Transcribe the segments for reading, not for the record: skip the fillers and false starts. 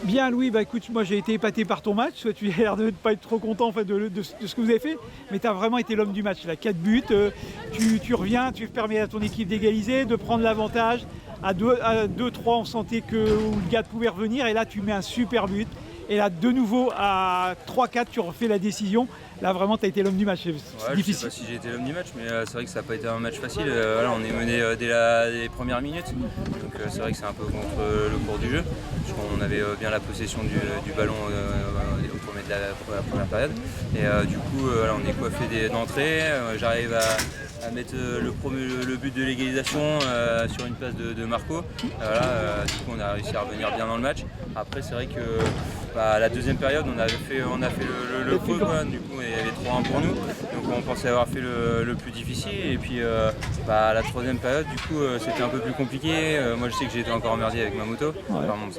Bien Louis, bah écoute, moi j'ai été épaté par ton match, toi tu as l'air de ne pas être trop content en fait, de ce que vous avez fait, mais tu as vraiment été l'homme du match, là, 4 buts, tu reviens, tu permets à ton équipe d'égaliser, de prendre l'avantage, à 2-3 on sentait que Houlgate pouvait revenir, et là tu mets un super but, et là de nouveau à 3-4 tu refais la décision, là vraiment tu as été l'homme du match, c'est difficile. Je sais pas si j'ai été l'homme du match, mais c'est vrai que ça n'a pas été un match facile, voilà, on est mené dès les premières minutes, donc c'est vrai que c'est un peu contre le cours du jeu. On avait bien la possession du ballon au premier de la première période. Et du coup, on est coiffé d'entrée. J'arrive à mettre le but de l'égalisation sur une passe de Marco. Du coup, on a réussi à revenir bien dans le match. Après, c'est vrai que la deuxième période, on a fait le creux. Du coup, il y avait 3-1 pour nous. Donc, on pensait avoir fait le plus difficile. Et puis, la troisième période, du coup, c'était un peu plus compliqué. Moi, je sais que j'ai été encore emmerdé avec ma moto. Ouais. Enfin, bon,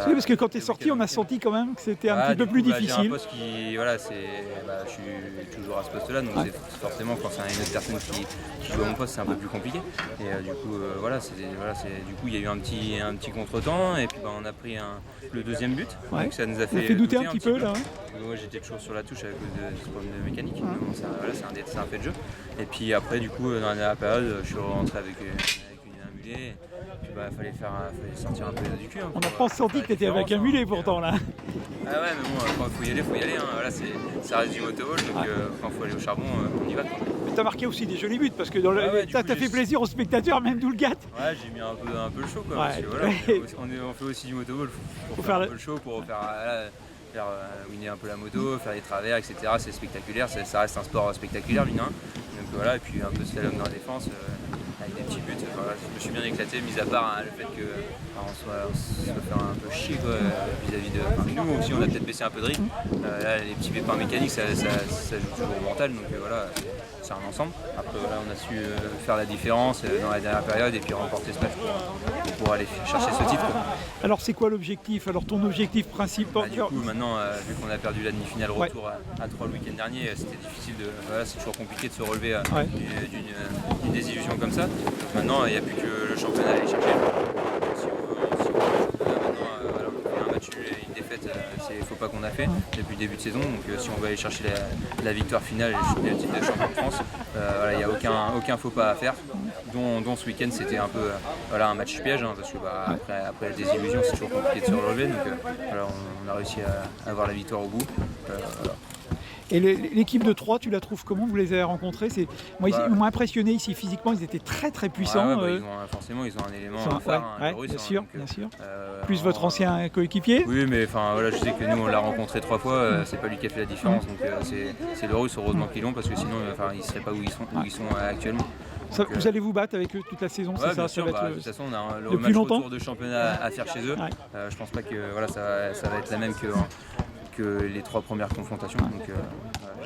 oui, parce que quand tu es sorti, on a senti quand même que c'était un petit peu plus difficile. J'ai un poste qui, je suis toujours à ce poste-là, donc forcément quand c'est une autre personne qui joue à mon poste, c'est un peu plus compliqué. Et du coup, du coup, il y a eu un petit contretemps, et puis on a pris le deuxième but. Ouais. Donc ça nous a fait douter un petit peu là. Moi j'étais toujours sur la touche avec ce problème de mécanique. Donc, c'est un fait de jeu. Et puis après, du coup, dans la dernière période, je suis rentré avec une mulet. Fallait sortir un peu du cul. On n'a pas senti que tu étais avec un mulet pourtant là. Ah ouais, mais bon, quand il faut y aller. Voilà, ça reste du motovol, donc quand il faut aller au charbon, on y va. Tu as marqué aussi des jolis buts parce que ça t'a fait plaisir aux spectateurs, même d'Houlgate. Ouais, j'ai mis un peu le show quoi. Ouais. Parce que, voilà, on fait aussi du motovol pour faire un peu le show, pour faire winner un peu la moto, faire des travers, etc. C'est spectaculaire, ça reste un sport spectaculaire, mine. Donc voilà, et puis un peu de slalom dans la défense. Avec des petits buts, je me suis bien éclaté, mis à part le fait qu'on soit faire un peu chier vis-à-vis de. Nous aussi, on a peut-être baissé un peu de rythme. Là, les petits pépins mécaniques, ça joue toujours au mental, donc voilà, c'est un ensemble. Après, voilà, on a su faire la différence dans la dernière période et puis remporter ce match pour aller chercher ce titre. Alors, c'est quoi l'objectif? Alors, ton objectif principal? Du coup, maintenant, vu qu'on a perdu la demi-finale retour à 3 le week-end dernier, c'était difficile c'est toujours compliqué de se relever d'une désillusion comme ça. Donc maintenant, il n'y a plus que le championnat à aller chercher. Si on veut le championnat, maintenant, on fait un match nul et une défaite, c'est faux pas qu'on a fait depuis le début de saison. Donc si on veut aller chercher la victoire finale et le titre de champion de France, il n'y a aucun faux pas à faire. Dont ce week-end, c'était un peu un match piège, parce que après la désillusion, c'est toujours compliqué de se relever. Donc on a réussi à avoir la victoire au bout. Et l'équipe de Troyes, tu la trouves comment? Vous les avez rencontrés? Moi, ils m'ont impressionné ici physiquement, ils étaient très très puissants. Forcément, ils ont un élément phare, russe. Bien sûr. Plus votre ancien coéquipier. Oui, mais je sais que nous, on l'a rencontré 3 fois, c'est pas lui qui a fait la différence. Donc c'est le russe, heureusement qu'ils l'ont, parce que sinon, ils ne seraient pas où ils sont actuellement. Vous allez vous battre avec eux toute la saison, c'est ça? Bien sûr, de toute façon, on a le match retour de championnat à faire chez eux. Je pense pas que ça va être la même que les 3 premières confrontations. Donc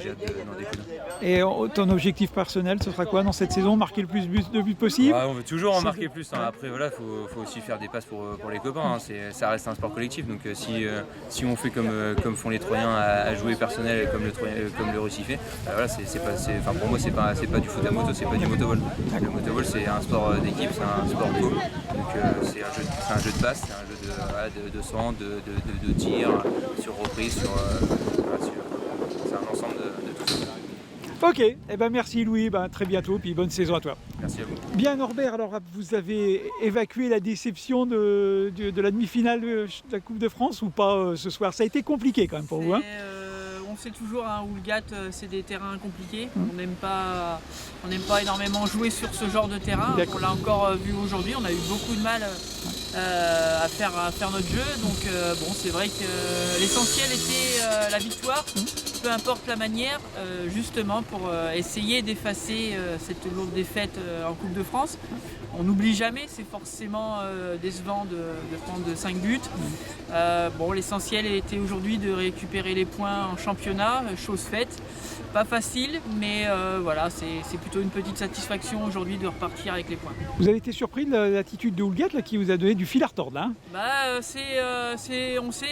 j'ai hâte d'en découdre. Et ton objectif personnel, ce sera quoi dans cette saison? Marquer le plus de buts possible? On veut toujours en marquer plus. Après, faut aussi faire des passes pour les copains. Ça reste un sport collectif. Donc si on fait comme font les Troyens à jouer personnel comme le Russie fait, pour moi, c'est pas du foot à moto, c'est pas du motovol. Le motovol, c'est un sport d'équipe, c'est un sport co. Donc c'est un jeu de passe, c'est un jeu de centre, de tir, sur reprise, c'est un ensemble de tout ça. Ok, merci Louis, très bientôt, puis bonne saison à toi. Merci à vous. Bien Norbert, alors vous avez évacué la déception de la demi-finale de la Coupe de France ou pas ce soir? Ça a été compliqué quand même pour vous. On sait toujours, Houlgate, c'est des terrains compliqués. On n'aime pas énormément jouer sur ce genre de terrain. On l'a encore vu aujourd'hui, on a eu beaucoup de mal à faire notre jeu. Donc c'est vrai que l'essentiel était la victoire, peu importe la manière, justement pour essayer d'effacer cette lourde défaite en Coupe de France. On n'oublie jamais, c'est forcément décevant de prendre 5 buts. L'essentiel était aujourd'hui de récupérer les points en championnat, chose faite. Pas facile, mais c'est plutôt une petite satisfaction aujourd'hui de repartir avec les points. Vous avez été surpris de l'attitude de Houlgate qui vous a donné du fil à retordre là? On sait,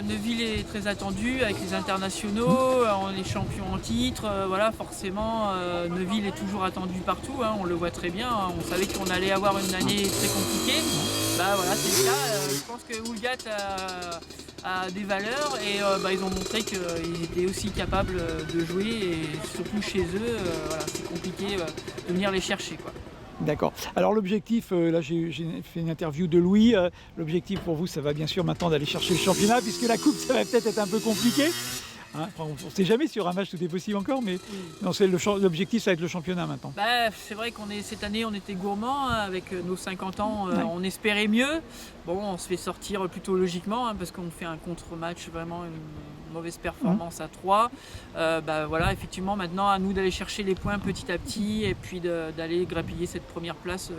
Neuville est très attendu avec les internationaux, on est champion en titre, forcément Neuville est toujours attendu partout, on le voit très bien, on savait qu'on allait avoir une année très compliquée. Voilà, c'est le cas. Je pense que Houlgat a des valeurs et ils ont montré qu'ils étaient aussi capables de jouer et surtout chez eux, c'est compliqué de venir les chercher, quoi. D'accord. Alors l'objectif, là j'ai fait une interview de Louis, l'objectif pour vous ça va bien sûr maintenant d'aller chercher le championnat puisque la coupe ça va peut-être être un peu compliqué. Hein, on ne sait jamais sur un match tout est possible encore, mais non, l'objectif ça va être le championnat maintenant. C'est vrai cette année on était gourmands avec nos 50 ans, on espérait mieux. Bon, on se fait sortir plutôt logiquement parce qu'on fait un contre-match, vraiment une mauvaise performance à 3. Effectivement maintenant à nous d'aller chercher les points petit à petit et puis d'aller grappiller cette première place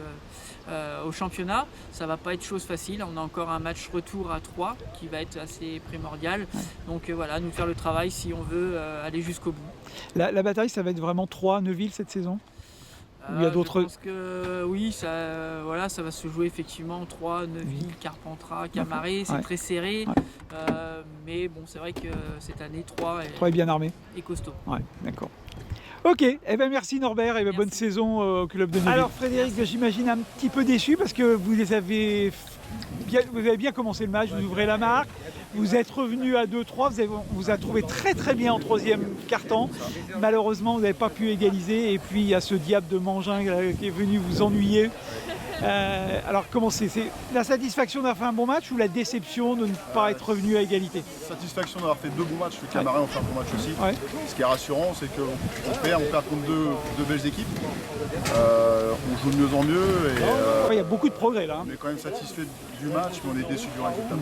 au championnat. Ça va pas être chose facile, on a encore un match retour à 3 qui va être assez primordial. Donc nous faire le travail si on veut aller jusqu'au bout. La bataille ça va être vraiment 3 Neuville cette saison? Il y a d'autres... Je pense que oui, ça va se jouer effectivement 3, Neuville, Carpentras, Camaret, c'est très serré. Mais bon, c'est vrai que cette année 3 est bien armé. Et costaud. Ouais, d'accord. Ok, merci Norbert et bonne saison au club de Neuville. Alors Frédéric, j'imagine un petit peu déçu parce que vous avez bien commencé le match, vous ouvrez la marque, vous êtes revenu à 2-3, on vous a trouvé très très bien en troisième quart-temps. Malheureusement, vous n'avez pas pu égaliser et puis il y a ce diable de Mangin qui est venu vous ennuyer. Alors comment c'est la satisfaction d'avoir fait un bon match ou la déception de ne pas être revenu à égalité? Satisfaction d'avoir fait 2 bons matchs, le Camaret ont fait un bon match aussi. Ce qui est rassurant, c'est qu'on perd contre deux belles équipes. On joue de mieux en mieux. Il y a beaucoup de progrès là. On est quand même satisfait du match, mais on est déçu du résultat.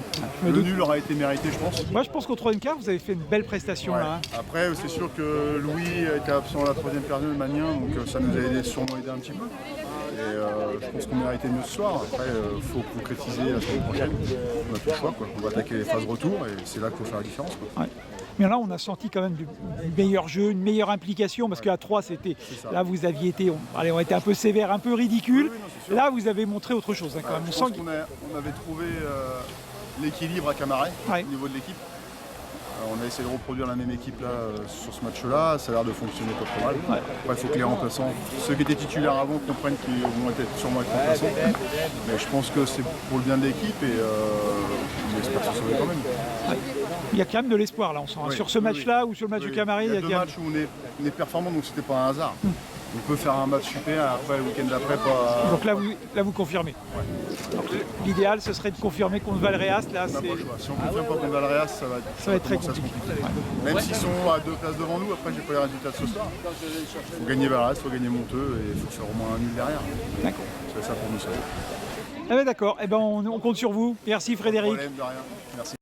Le nul aura été mérité, je pense. Moi, je pense qu'au troisième quart, vous avez fait une belle prestation là. Après, c'est sûr que Louis était absent à la troisième période, Magnien, donc ça nous a sûrement aidé un petit peu. Et je pense qu'on méritait mieux ce soir. Après, il faut concrétiser la semaine prochaine. On n'a plus le choix, quoi. On va attaquer les phases retour et c'est là qu'il faut faire la différence, quoi. Mais là, on a senti quand même du meilleur jeu, une meilleure implication, parce qu'à 3, là, vous aviez été, on était un peu sévère, un peu ridicule. Là, vous avez montré autre chose. Quand même. Je pense qu'on avait trouvé l'équilibre à Camaret au niveau de l'équipe. On a essayé de reproduire la même équipe là, sur ce match-là, ça a l'air de fonctionner pas trop mal. Après, il faut que les remplaçants, ceux qui étaient titulaires avant, comprennent qu'ils vont sûrement être remplaçants. Mais je pense que c'est pour le bien de l'équipe et on espère se sauver quand même. Il y a quand même de l'espoir là, on sent. Sur ce match-là ou sur le match du Camaret, il y a 2 matchs où on est performant, donc c'était pas un hasard. On peut faire un match super, après le week-end d'après pas. Donc là vous confirmez. L'idéal ce serait de confirmer contre Valréas. Là, on n'a pas le choix. Si on ne confirme pas contre Valréas, ça va être très compliqué. Même s'ils sont à 2 places devant nous, après j'ai pas les résultats de ce soir. Il faut gagner Valréas, il faut gagner Monteux et il faut faire au moins un nul derrière. D'accord. C'est ça pour nous ça. D'accord, on compte sur vous. Merci Frédéric. Pas de problème, de rien. Merci.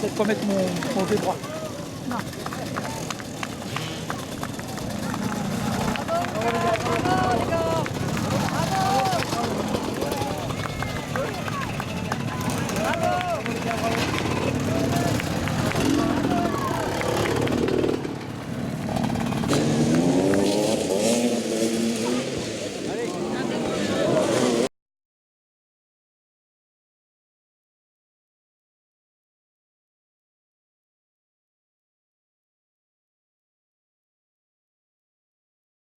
Peut-être pas mettre mon pied droit. Non.